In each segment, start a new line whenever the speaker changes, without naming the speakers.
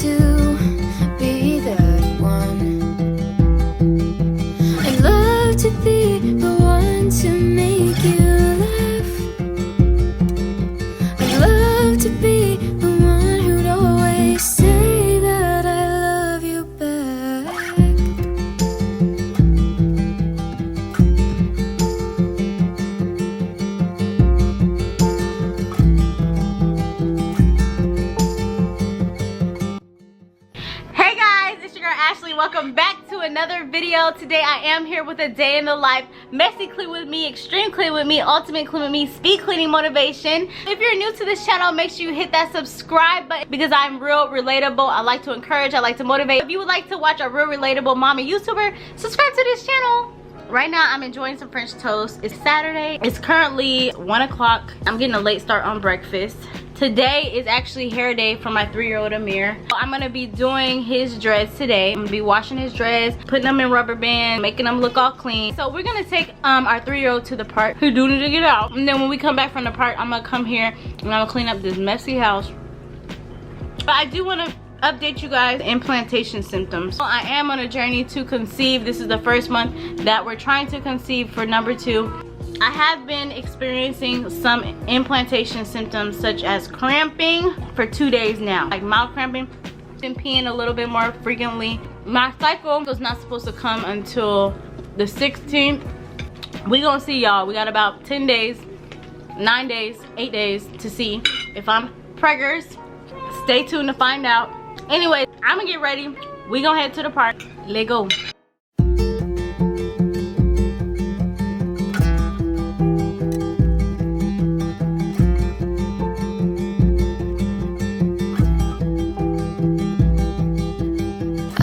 to be that one. I'd love to be the one to make you laugh. I'd love to be the one who'd always say that I love you back.
Hey guys, it's your girl Ashley. Welcome back to another video. Today I am here with a day in the life. Messy clean with me, extreme clean with me, ultimate clean with me, speed cleaning motivation. If you're new to this channel, make sure you hit that subscribe button because I'm real relatable. I like to encourage, I like to motivate. If you would like to watch a real relatable mommy YouTuber, subscribe to this channel. Right now I'm enjoying some French toast. It's Saturday. It's currently 1 o'clock. I'm getting a late start on breakfast. Today is actually hair day for my 3-year-old Amir. I'm gonna be doing his dreads today. I'm gonna be washing his dreads, putting them in rubber band, making them look all clean. So we're gonna take our 3-year-old to the park. He do need to get out. And then when we come back from the park, I'm gonna come here and I'm gonna clean up this messy house. But I do wanna update you guys implantation symptoms. So I am on a journey to conceive. This is the first month that we're trying to conceive for number 2. I have been experiencing some implantation symptoms such as cramping for 2 days now, like mild cramping. Been peeing a little bit more frequently. My cycle was not supposed to come until the 16th. We gonna see, y'all. We got about 10 days, 9 days, 8 days to see if I'm preggers. Stay tuned to find out. Anyway, I'm gonna get ready. We gonna head to the park. Let's go.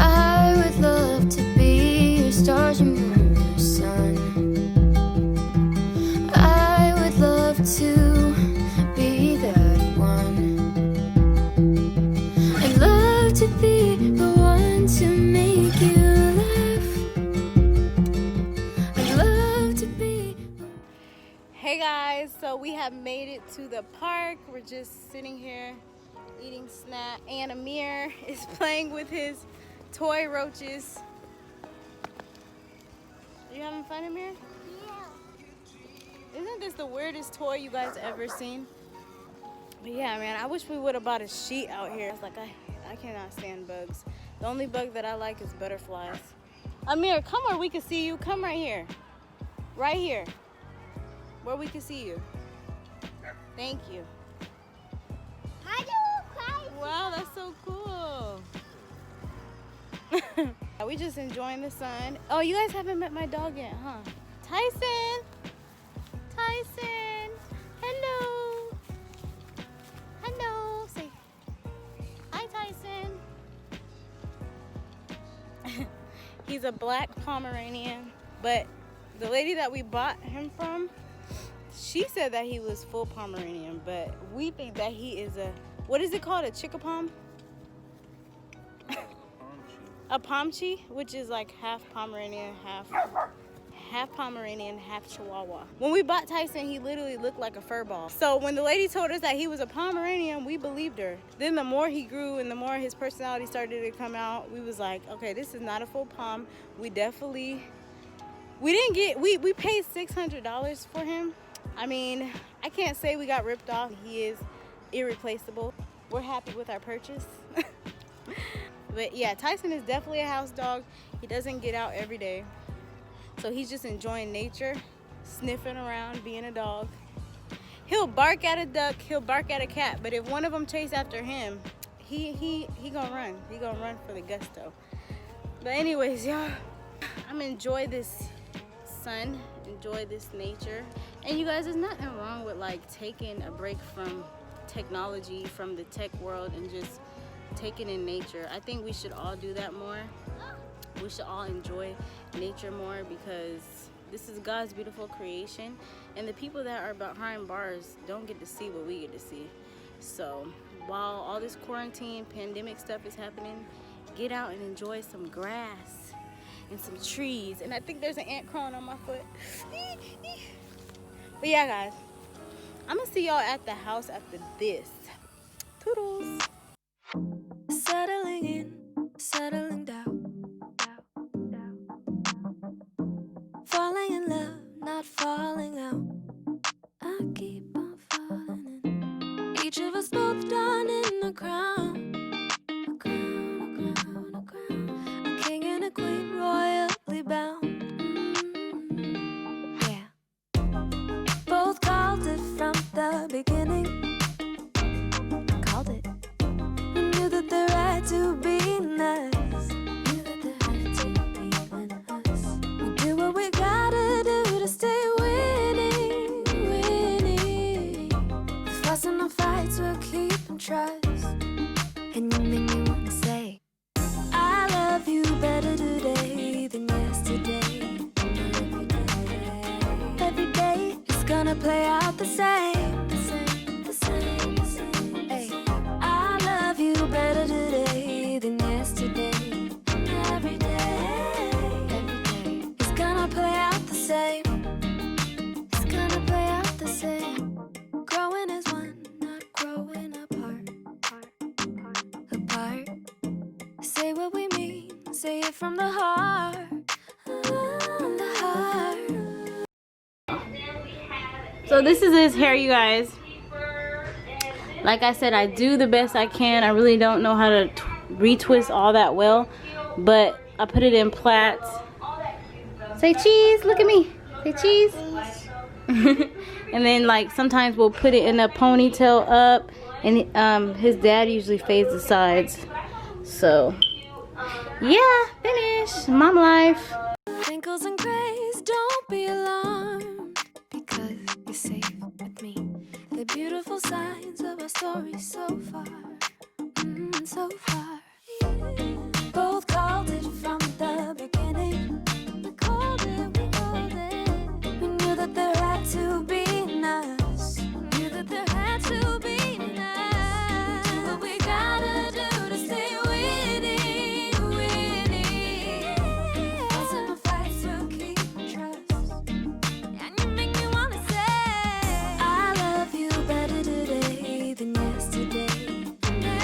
I would love to be your stars, your moon, your sun. I would love to be that one. I'd love to be the one to make you laugh. I'd love to be.
Hey guys, so we have made it to the park. We're just sitting here eating snack, and Amir is playing with his toy roaches. Are you having fun, Amir? Yeah. Isn't this the weirdest toy you guys ever seen? But yeah, man, I wish we would have bought a sheet out here. It's like I cannot stand bugs. The only bug that I like is butterflies. Amir, come where we can see you. Come right here. Right here. Where we can see you. Thank you. Wow, that's so cool. We just enjoying the sun. Oh, you guys haven't met my dog yet, huh? Tyson. Tyson. Hello. Hello. Say hi, Tyson. He's a black Pomeranian, but the lady that we bought him from, she said that he was full Pomeranian, but we think that he is a, what is it called? A chickapom? A pomchi, which is like half Pomeranian, half Pomeranian, half Chihuahua. When we bought Tyson, he literally looked like a fur ball. So when the lady told us that he was a Pomeranian, we believed her. Then the more he grew and the more his personality started to come out, we was like, okay, this is not a full Pom. We paid $600 for him. I mean, I can't say we got ripped off. He is irreplaceable. We're happy with our purchase. But yeah, Tyson is definitely a house dog. He doesn't get out every day. So he's just enjoying nature, sniffing around, being a dog. He'll bark at a duck, he'll bark at a cat, but if one of them chase after him, he gonna run. He gonna run for the gusto. But anyways, y'all, I'm enjoy this sun, enjoy this nature. And you guys, there's nothing wrong with like taking a break from technology, from the tech world, and just taking in nature. I think we should all do that more. We should all enjoy nature more because this is God's beautiful creation, and the people that are behind bars don't get to see what we get to see. So while all this quarantine pandemic stuff is happening, get out and enjoy some grass and some trees. And I think there's an ant crawling on my foot. But yeah, guys, I'm gonna see y'all at the house after this. Toodles.
Settling in, settling down. Falling in love, not falling out. I keep on falling in. Each of us both done in the crown. A crown, a crown, a crown. A king and a queen, royally bound. Yeah. Both called it from the beginning. Called it. We knew that there had to be us. Knew that there had to be us. We do what we gotta do to stay winning, winning. The fuss and the fights we'll keep and trust. And you make me wanna say, I love you better today than yesterday. Every day is gonna play out the same, the same, the same, the same. Hey, I love you better today than yesterday. Every day is gonna play out the same. It's gonna play out the same. Growing as one, not growing apart. Apart. Say what we mean, say it from the heart. From the heart.
So this is his hair, you guys. Like I said, I do the best I can. I really don't know how to retwist all that well, but I put it in plaits. Say cheese, look at me. Say cheese. And then like sometimes we'll put it in a ponytail up, and his dad usually fades the sides. So yeah, finish. Mom life.
Wrinkles and grays, don't be alarmed, because you're safe with me. The beautiful signs of our story so far, so far. Both called it from the beginning. We called it, we called it. We knew that there had to be us. Knew that there had to be us. Do what we gotta do to stay winning, winning. Fights and fights we'll keep trust. And you make me wanna say, I love you better today than yesterday.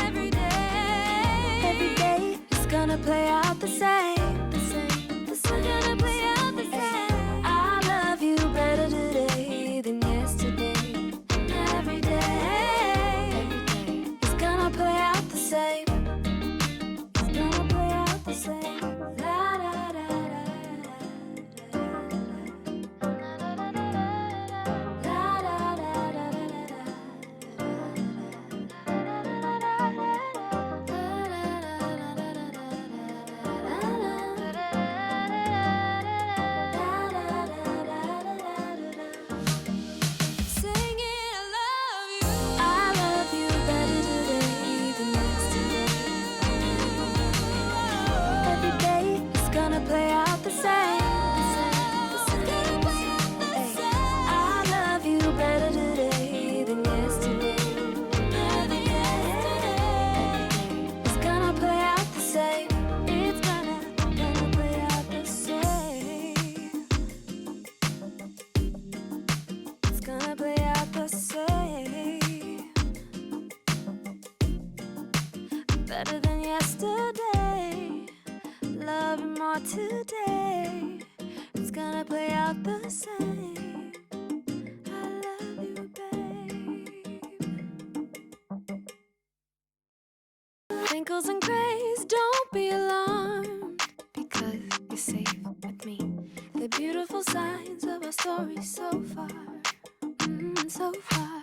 Every day is gonna play out the same, the same, the same. Gonna play out the same. I love you better today than yesterday. Every day is gonna play out the same. It's gonna play out the same. La da da da da. La da da da play out the same. I love you better today than yesterday. It's gonna play out the same. It's gonna play out the same. It's gonna play out the same. Better than yesterday. Love you more today. It's gonna play out the same. I love you, babe. Wrinkles and grays, don't be alarmed, because you're safe with me. The beautiful signs of our story so far, so far.